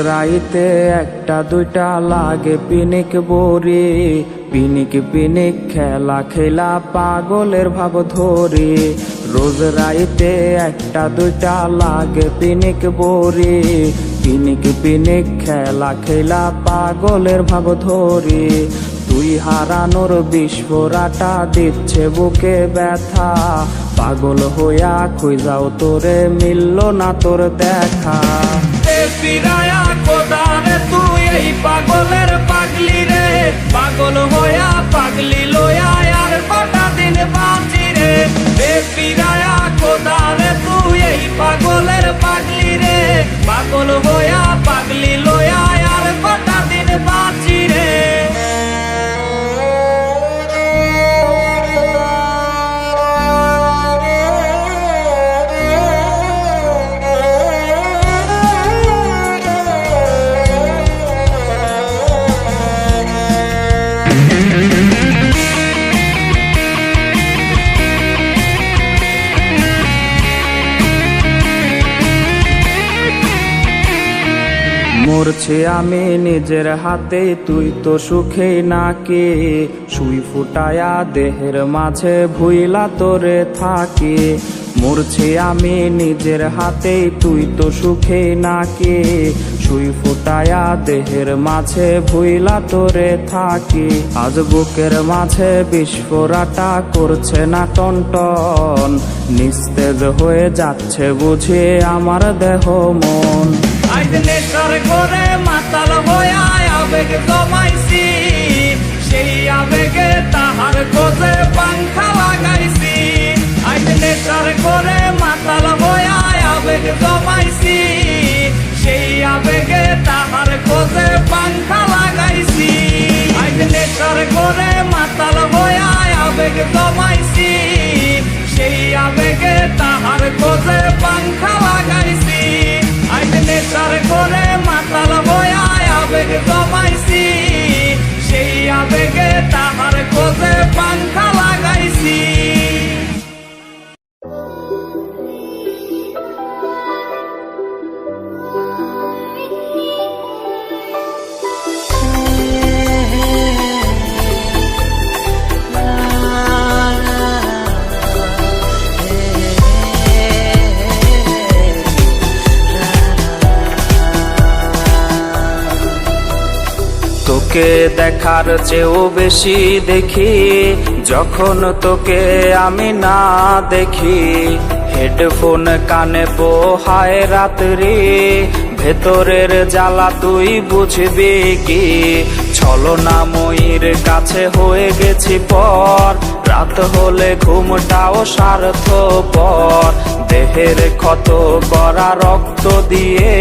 রাইতে একটা দুইটা লাগে পিনিক বরি, পিনিক পিনিক খেলা খেলা পাগলের ভাব ধরি। রোজ রাইতে একটা দুইটা লাগে পিনিক বরি, পিনিক পিনিক খেলা খেলা পাগলের ভাব ধরি। তুই হারানোর বিস্ফোরাটা দিচ্ছে বুকে ব্যথা, পাগল হইয়া খুঁজাও তোরে মিলল না তোর দেখা। ফিরায়া কোদারে তুই এই পাগলের পাগলি রে, পাগল হইয়া পাগলি লইয়া আর কটা দিন বাঁচি রে। ফিরায়া কোদারে তুই এই পাগলের পাগলি রে, পাগল হইয়া পাগলি লইয়া আর কটা দিন বাঁচি রে। মরছি আমি নিজের হাতে, তুই তো সুখে নাকি। সুই ফুটায়া দেহের মাঝে ভুইলা তোরে থাকি। মরছি আমি নিজের হাতে, তুই তো সুখে নাকি। সুই ফুটায়া দেহের মাঝে ভুইলা তোরে থাকি। আজ বুকের মাঝে বিস্ফোরাটা করছে না টনটন, নিস্তেজ হয়ে যাচ্ছে বুঝে আমার দেহ মন। আজ নেশার করে মাতাল হইয়া আবেগ জমাইছি, সেই আবেগে তাহার খোঁজে পাংখা লাগাইছি। আজ নেশার করে মাতাল হইয়া আবেগ জমাইছি, সেই আবেগে তাহার খোঁজে পাংখা লাগাইছি। আজ নেশার করে মাতাল হইয়া আবেগ জমাইছি, সেই আবেগে তাহার খোঁজে পাংখা লাগাইছি। আজ নেশার করে মাতাল হইয়া আবেগ জমাইছি, সেই আবেগে তাহার খোঁজে পাংখা লাগাইছি। তোকে দেখার চেয়েও বেশি দেখি যখন তোকে আমি না দেখি। হেডফোন কানে পোহায় রাত্রি, ভেতরের জ্বালা তুই বুঝবি কি। ছলনাময়ীর কাছে হয়ে গেছি পর, রাত হলে ঘুমটাও স্বার্থপর। দেহের ক্ষত করা রক্ত দিয়ে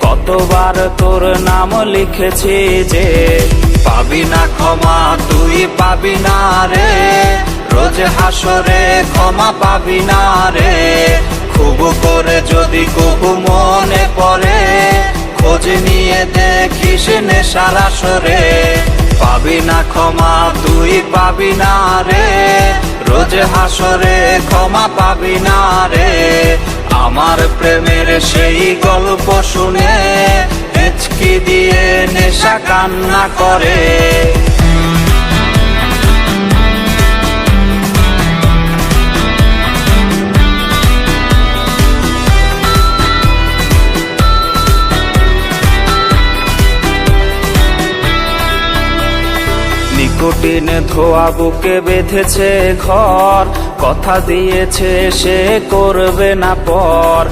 কতবার তোর নাম লিখেছি যে। পাবি না ক্ষমা তুই পাবি না রে, রোজ হাসরে ক্ষমা পাবি না রে। খুব করে যদি কবু মনে পড়ে, খোঁজ নিয়ে দেখিস নেশার আসরে। পাবি না ক্ষমা তুই পাবি না রে, রোজ হাসরে ক্ষমা পাবি না রে। আমার প্রেমের সেই গল্প শুনে হেঁচকি দিয়ে নেশা কান্না করে। নিকোটিন ধোয়া বুকে বেঁধেছে ঘর, কথা দিয়েছে সে করবে না পর।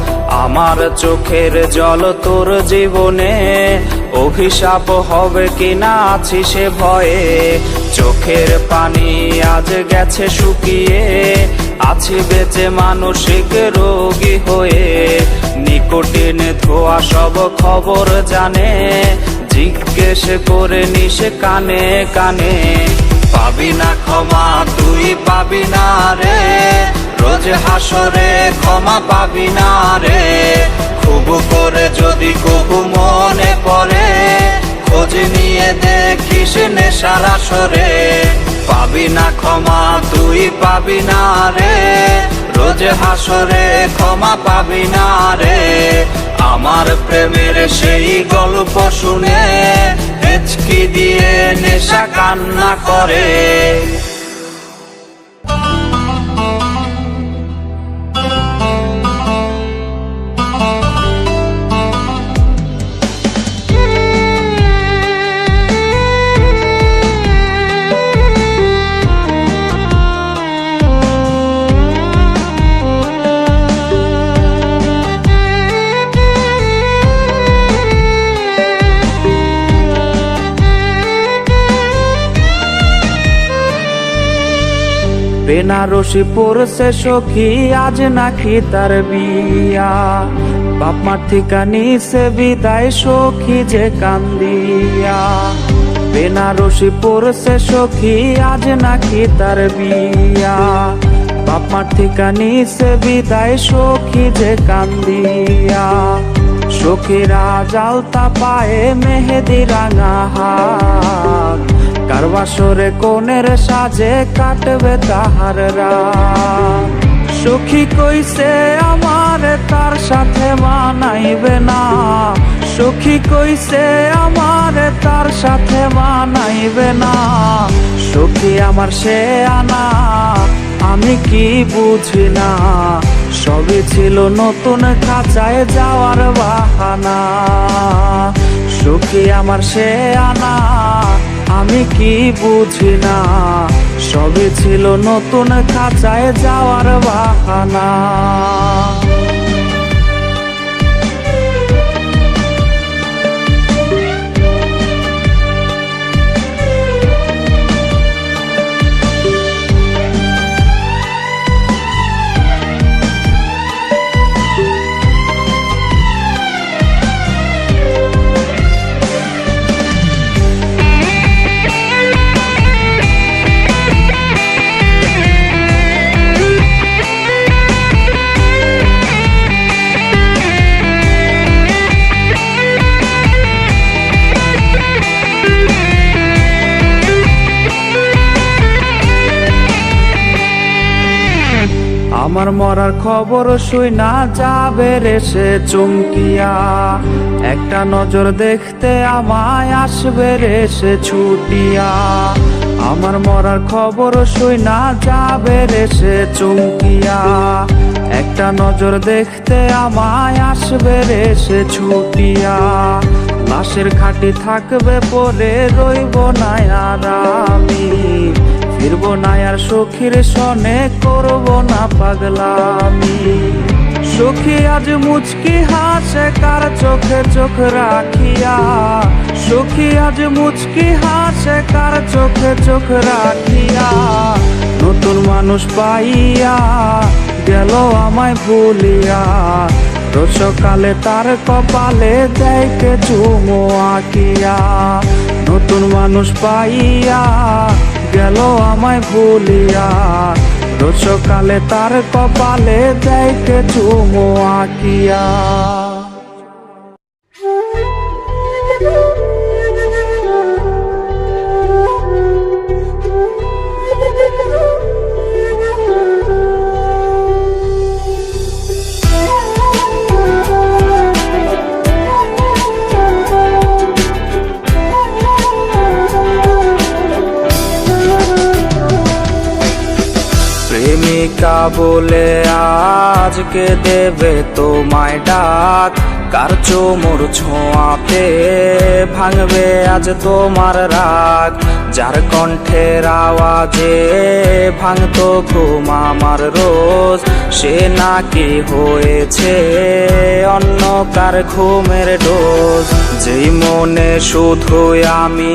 আমার চোখের জল তোর জীবনে অভিশাপ হবে কিনা আছি সে ভয়ে। চোখের পানি আজ গেছে শুকিয়ে, আছি বেঁচে মানসিক রোগী হয়ে। নিকোটিন ধোয়া সব খবর জানে, জিজ্ঞেস করে নিস কানে কানে। পাবি না ক্ষমা তুই পাবি না রে, রোজ হাসরে ক্ষমা পাবি না রে। খুব করে যদি কবু মনে পড়ে, খোঁজ নিয়ে দেখিস নেশার আসরে। পাবি না ক্ষমা তুই পাবি না রে, রোজ হাসরে ক্ষমা পাবি না রে। আমার প্রেমের সেই গল্প গল্প শুনে হেঁচকি দিয়ে নেশা কান্না করে। বেনারসি পড়ছে সখী আজ নাকি তার বিয়া, বাপ মার থেকে নিছে বিদায় সখী যে কান্দিয়া। বেনারসি পড়ছে সখী আজ নাকি তার বিয়া, বাপ মার থেকে নিছে বিদায় সখী যে কান্দিয়া। সখীরা জালতা পায়ে মেহেদি রাঙা হাত, কার বাসরে কোনের সাজে কাটবে তাহার রাত। সখী কইছে আমার তার সাথে মানাইবে না, সখী কইছে আমার তার সাথে মানাইবে না। সখী আমার সে আনা আমি কি বুঝি না, সবই ছিল নতুন খাঁচায় যাওয়ার বাহানা। সখী আমার সে আনা আমি কি বুঝি না, সবই ছিল নতুন খাঁচায় যাওয়ার বাহানা। আমার মরার খবর শুইনা যাবে রে সে চমকিয়া, একটা নজর দেখতে আমায় আসবে রে সে ছুটিয়া। আমার মরার খবর শুইনা যাবে রে সে চমকিয়া, একটা নজর দেখতে আমায় আসবে রে সে ছুটিয়া। লাশের খাটি থাকবে পরে রইব না আর আমি, ফিরব না আর সখীর সনে করব না পাগলামি। সখী আজ মুচকি হাসে কার চোখে চোখ রাখিয়া, সখী আজ মুচকি হাসে কার চোখে চোখ রাখিয়া। নতুন মানুষ পাইয়া গেল আমায় ভুলিয়া, রোজ সকালে তার কপালে দেয়কে চুমো আঁকিয়া। নতুন মানুষ পাইয়া গেল আমায় ভুলিয়া, রোজ সকালে তার কপালে দেয়কে চুমো আঁকিয়া। প্রেমিকা বলে আজকে দেবে তোমায় ডাক, কার চোমর ছোঁয়াতে ভাঙবে আজ তোমার রাগ। যার কণ্ঠের আওয়াজে ভাঙতো ঘুম আমার রোজ, সে নাকি হয়েছে অন্য কার ঘুমের ডোজ। যেই মনে শুধুই আমি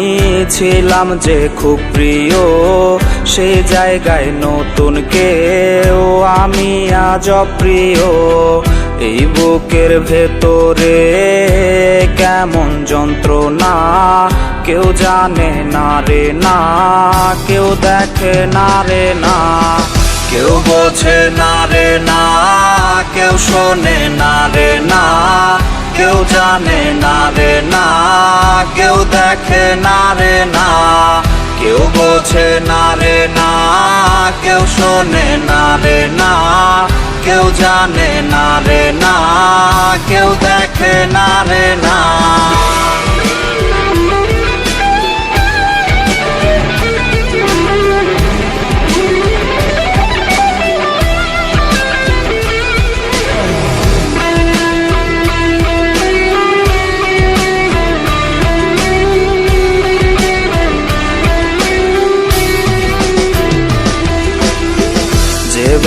ছিলাম যে খুব প্রিয়, সেই জায়গায় নতুন কেউ আমি আজ অপ্রিয়। এই বুকের ভেতরে কেমন যন্ত্রণা কেউ জানে না রে না, কেউ দেখে না রে না, কেউ বোঝে না রে না, কেউ শোনে না রে না, কেউ জানে না রে না, কেউ দেখে না রে না, কেউ বোঝে না রে না, কেউ শোনে না রে না, কেউ জানে না রে না, কেউ দেখে না রে না।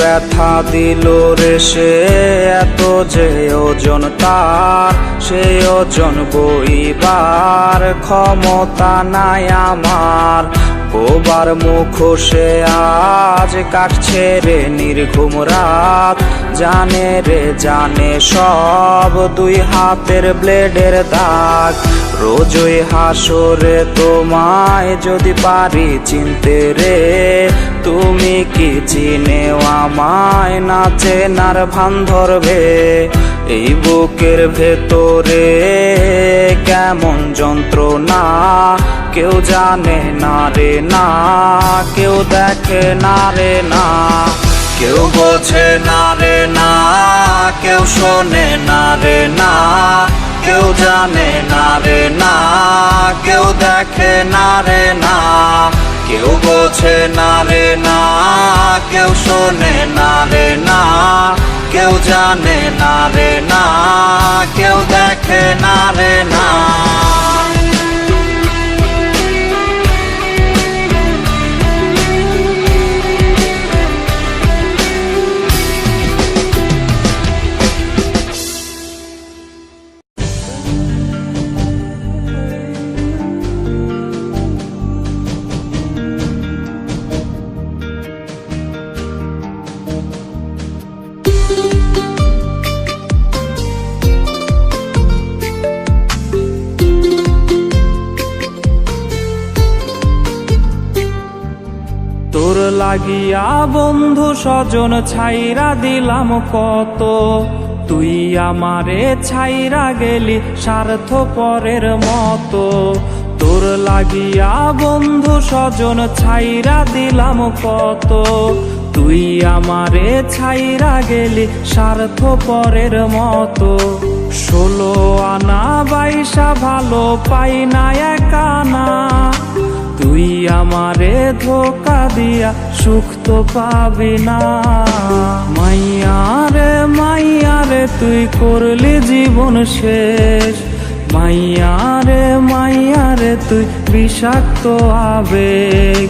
ব্যথা দিল রে সে, এত যে ওজন তার, সেই ওজন বইবার ক্ষমতা নাই আমার। বোবার মুখোশে আজ কাটছে রে নির্ঘুম রাত, জানে রে জানে সব দুই হাতের ব্লেডের দাগ। রোজই হাসরে তোমায় যদি পারি চিনতে রে, তুমি কি চিনেও আমায় না চেনার ভান ধরবে? এই বুকের ভেতরে কেমন যন্ত্রণা কেউ জানে না রে না, কেউ দেখে না রে না, কেউ বোঝে না রে না, কেউ শোনে না রে না, কেউ জানে না রে না, কেউ দেখে না রে না, কেউ বোঝে না রে না, কেউ শোনে না রে না, কেউ জানে না রে না, কেউ দেখে না রে না। তোর লাগিয়া বন্ধু স্বজন ছাইরা দিলাম কত, তুই আমারে ছাইরা গেলি স্বার্থপরের মতো। তোর লাগিয়া বন্ধু স্বজন ছাইরা দিলাম কত, তুই আমারে ছাইরা গেলি স্বার্থপরের মতো। 16 আনা 22 ভালো পাই না একানা, তুই আমারে ধোকা দিয়া সুখ তো পাবি না। মাইয়ারে মাইয়ারে তুই করলি জীবন শেষ, মাইয়ারে মাইয়ারে তুই বিষাক্ত আবেগ।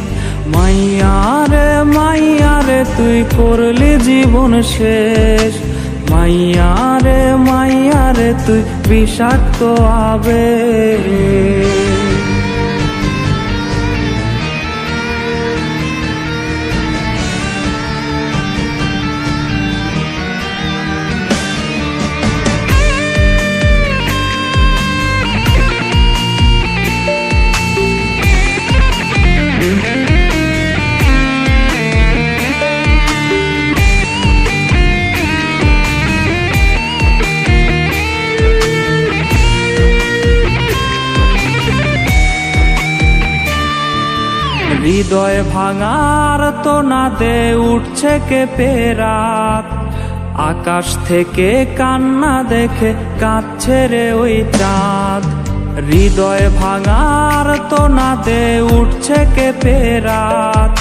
মাইয়ারে মাইয়ারে তুই করলি জীবন শেষ, মাইয়ারে মাইয়ারে তুই বিষাক্ত আবেগ। হৃদয় ভাঙার তো না দে উঠছে কেঁপে রাত, আকাশ থেকে কান্না দেখে কাঁদছে রে ওই চাঁদ। হৃদয় ভাঙার তো না দে উঠছে কেঁপে রাত,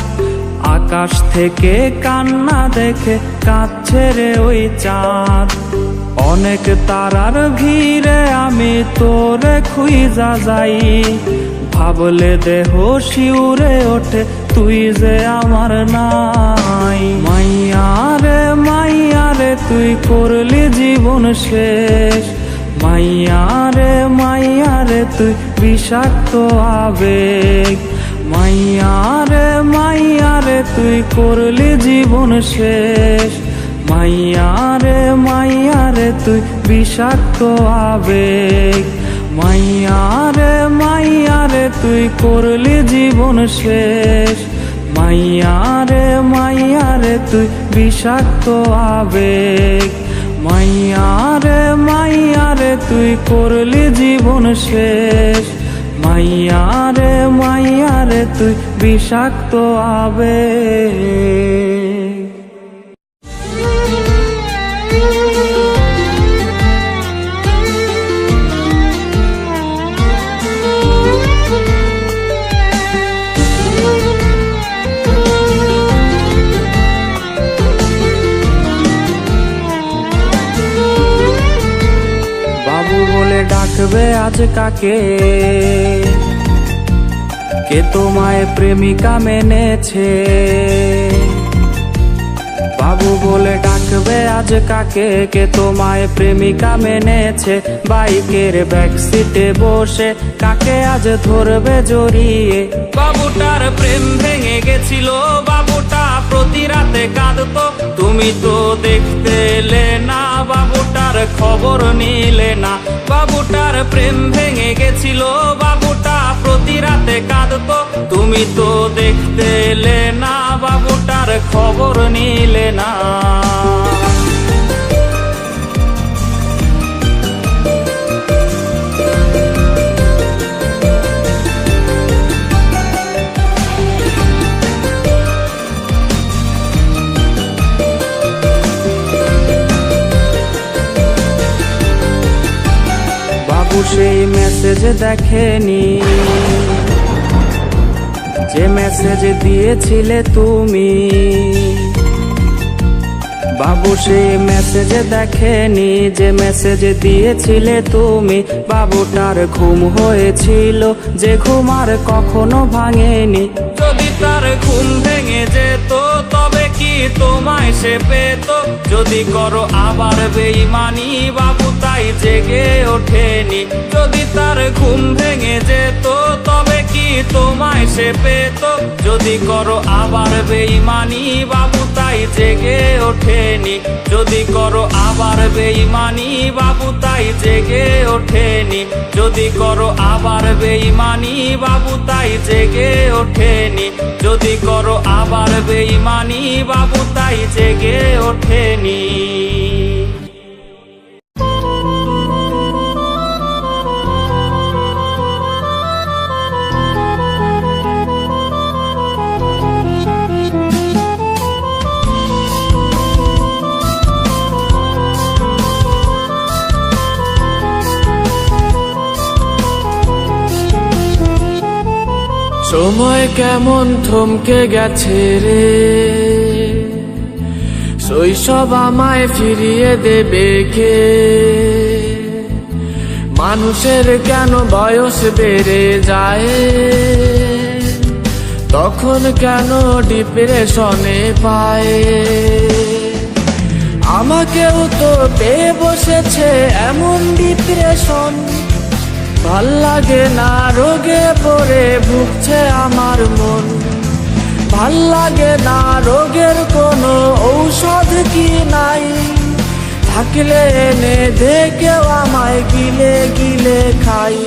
আকাশ থেকে কান্না দেখে কাঁদছে রে ওই চাঁদ। অনেক তারার ভিড়ে আমি তোরে খুঁজা যাই, ভাবলে দেহ শিউরে ওঠে তুই যে আমার নাই। মাইয়ারে মাইয়ারে তুই করলি জীবন শেষ, মাইয়ারে মাইয়ারে তুই বিষাক্ত আবেগ। মাইয়ারে মাইয়ারে তুই করলি জীবন শেষ, মাইয়ারে মাইয়ারে তুই বিষাক্ত আবেগ। মাইয়ারে মাইয়ারে তুই করলি জীবন শেষ, মাইয়ারে মাইয়ারে তুই বিষাক্ত আবেগ। মাইয়ারে মাইয়ারে তুই করলি জীবন শেষ, মাইয়ারে মাইয়ারে তুই বিষাক্ত আবেগ। ডাকবে আজ কাকে, কে তোমায় প্রেমিকা মেনেছে? বাবু বলে ডাকবে আজ কাকে, কে তোমায় প্রেমিকা মেনেছে বাইকের ব্যাকসিটে বসে, কাকে আজ ধরবে জড়িয়ে। বাবুটার প্রেম ভেঙে গেছিল, বাবুটা প্রতি রাতে কাঁদতো, তুমি তো দেখতে এলে না, বাবুটার খবর নিলে না। বাবুটার প্রেম ভেঙে গেছিল, বাবুটা প্রতি রাতে কাঁদতো, তুমি তো দেখতে এলে না, বাবুটার খবর নিলে না। বাবু সেই মেসেজ দেখেনি, যে মেসেজ দিয়েছিলে তুমি। বাবু সেই মেসেজ দেখেনি, যে মেসেজ দিয়েছিলে তুমি। বাবুটার ঘুম হয়েছিল, যে ঘুম আর কখনো ভাঙেনি। যদি তার ঘুম ভেঙে যেত তবে কি তোমায় সে পেত? যদি করো আবার বেঈমানি, বাবু তাই জেগে ওঠেনি। যদি তার ঘুম ভেঙে যেত তবে কি তোমায় সে পেত? যদি করো আবার বেঈমানি, বাবু তাই জেগে ওঠেনি। যদি করো আবার বেঈমানি, বাবু তাই জেগে ওঠেনি। যদি করো আবার বেঈমানি, বাবু তাই জেগে ওঠেনি। যদি করো আবার বেঈমানি, বাবু তাই জেগে ওঠেনি। সময় কেমন থমকে গেছে রে, শৈশব আমায় ফিরিয়ে দেবে কে? মানুষের কেন বয়স বেড়ে যায়, তখন কেন ডিপ্রেশনে পায়? আমাকেও তো পেয়ে বসেছে এমন ডিপ্রেশন, ভাল লাগে না রোগে পড়ে ভুগছে আমার মন। ভাল লাগে না রোগের কোনো ঔষধ কি নাই, থাকলে এনে দে কেউ আমায় গিলে গিলে খাই।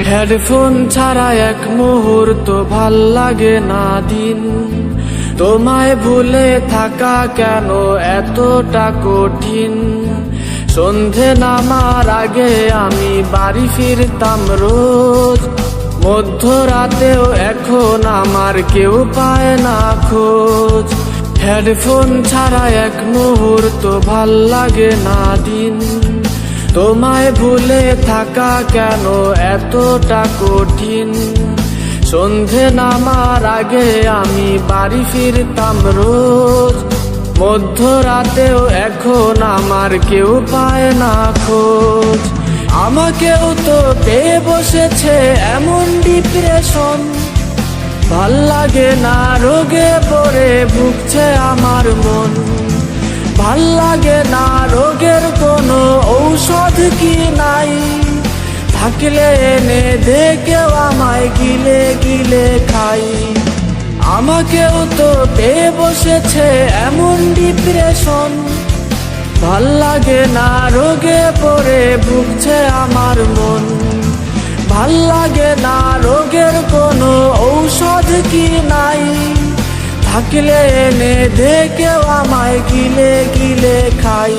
হেডফোন ছাড়া এক মুহূর্ত ভাল লাগে না দিন, তোমায় ভুলে থাকা কেন এতটা কঠিন? সন্ধে নামার আগে আমি বাড়ি ফিরতাম রোজ, মধ্যরাতেও এখন আমার কেউ পায় না খোঁজ। হেডফোন ছাড়া এক মুহূর্ত ভাল লাগে না দিন, তোমায় ভুলে থাকা কেন এতটা কঠিন? সন্ধে নামার আগে আমি বাড়ি ফিরতাম রোজ, মধ্যরাতেও এখন আমার কেউ পায় না খোঁজ। আমাকেও তো পেয়ে বসেছে এমন ডিপ্রেশন, ভাল লাগে না রোগে পড়ে ভুগছে আমার মন। ভাল লাগে না রোগের কোনো ঔষধ কি নাই, থাকলে এনে দে কেউ আমায় গিলে গিলে খাই। আমাকেও তো পেয়ে বসেছে এমন ডিপ্রেশন, ভাল লাগে না রোগে পড়ে ভুগছে আমার মন। ভাল লাগে না রোগের কোনো ঔষধ কি নাই, থাকলে এনে দে কেউ আমায় গিলে গিলে খাই।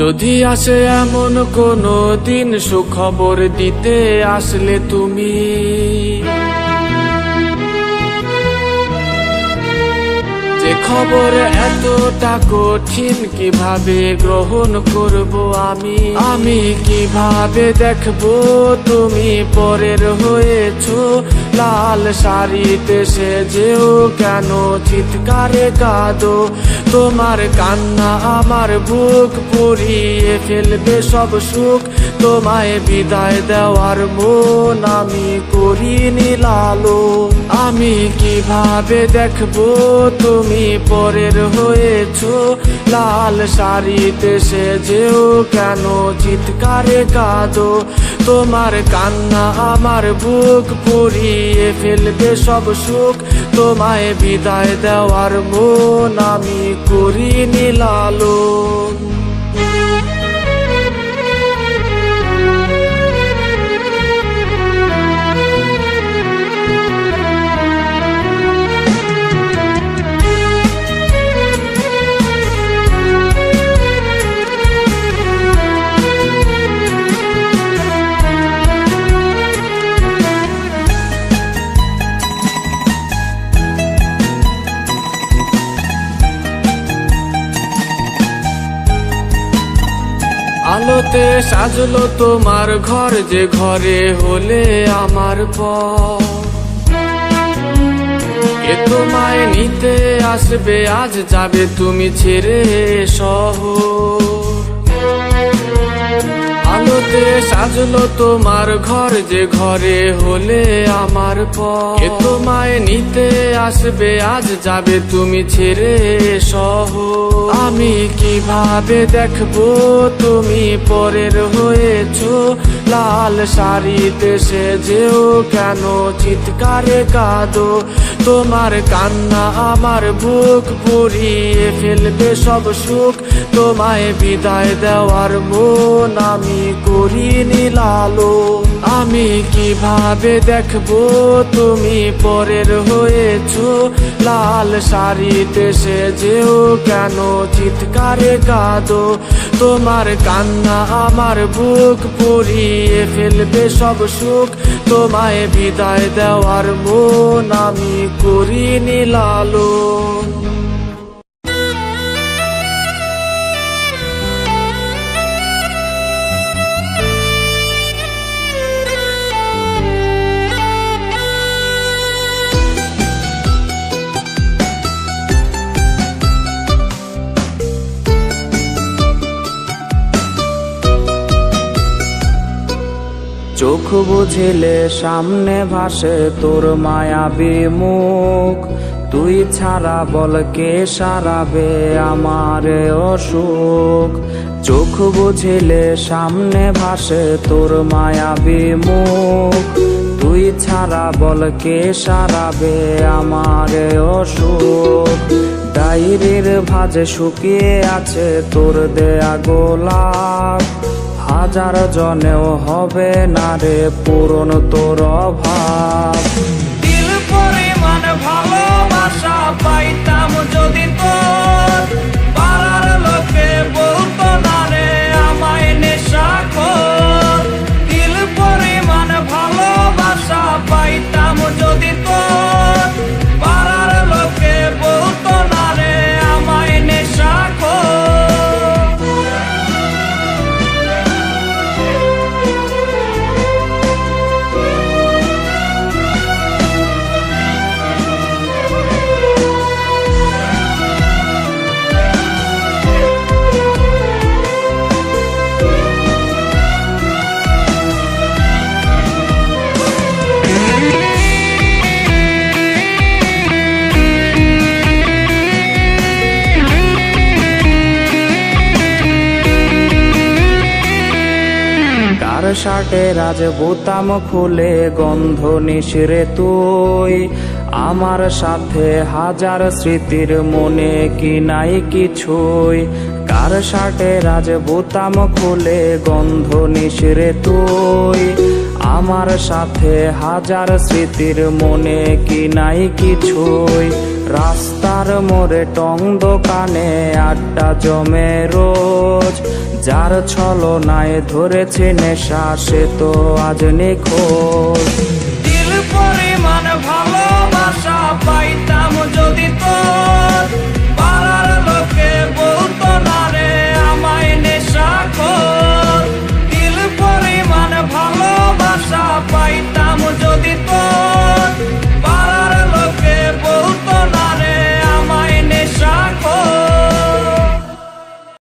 যদি আসে এমন কোনো দিন সুখবর দিতে আসলে তুমি, যে খবর এতটা কঠিন কিভাবে গ্রহণ করব আমি কিভাবে দেখবো তুমি পরের হয়েছো, লাল শাড়িতে সেজেও কেন চিৎকারে কাঁদো, তোমার কান্না আমার বুক পুড়িয়ে ফেলবে সব সুখ, তোমায় বিদায় দেওয়ার মন আমি করিনি লালন, আমি কিভাবে দেখবো তুমি পরের হয়েছো, লাল শাড়িতে সেজেও কেন চিৎকারে কাঁদো, তোমার কান্না আমার বুক পুড়িয়ে ফেলবে সব সুখ, তোমায় বিদায় দেওয়ার মন আমি করিনি লালন। আলোতে সাজলো তোমার ঘর, যে ঘরে হলে আমার পর, কে তোমায় নিতে আসবে আজ যাবে তুমি ছেড়ে শহর, আলোতে সাজলো তোমার ঘর, যে ঘরে হলে আমার পর, কে তোমায় নিতে আসবে আজ যাবে তুমি ছেড়ে শহর, আমি কিভাবে দেখবো তুমি পরের হয়েছো, লাল শাড়িতে সেজেও কেন চিৎকারে কাঁদো, তোমার কান্না আমার বুক পুড়িয়ে ফেলবে সব সুখ, তোমায় বিদায় দেওয়ার মন আমি করিনি লালন, আমি কিভাবে দেখবো তুমি পরের হয়েছো, লাল শাড়িতে সেজেও কেন চিৎকারে কাঁদো, তোমার কান্না আমার বুক পুড়িয়ে ফেলবে সব সুখ, তোমায় বিদায় দেওয়ার মন আমি করিনি লালন। চোখ বুঝিলে সামনে ভাসে তোর মায়াবী মুখ, তুই ছাড়া বল কে সারাবে আমার অসুখ, চোখ বুঝিলে সামনে ভাসে তোর মায়াবী মুখ, তুই ছাড়া বল কে সারাবে আমার অসুখ, ডায়েরির ভাঁজে শুকিয়ে আছে তোর দেয়া গোলাপ, হাজার জনেও হবে না রে পূরণ তোর অভাব, দিল পরিমাণ ভালোবাসা পাইতাম যদি তোর, পাড়ার লোকে বলতো না রে আমায় নেশাখোর, দিল পরিমাণ ভালোবাসা পাইতাম যদি তোর, পাড়ার লোকে বলতো না রে আমায় নেশাখোর। শার্টের আজ বোতাম খুলে গন্ধ নিশিরে তুই, আমার সাথে হাজার স্মৃতির মনে কি নাই কিছুই, কার শার্টের আজ বোতাম খুলে গন্ধ নিশিরে তুই, আমার সাথে হাজার স্মৃতির মনে কি নাই কিছুই, রাস্তার মোড়ে টং দোকানে আড্ডা জমে রোজ, যার ছলনায় ধরেছে নেশা সে তো আজ নিখোঁজ। দিল পরিমাণ ভালোবাসা পাইতাম যদি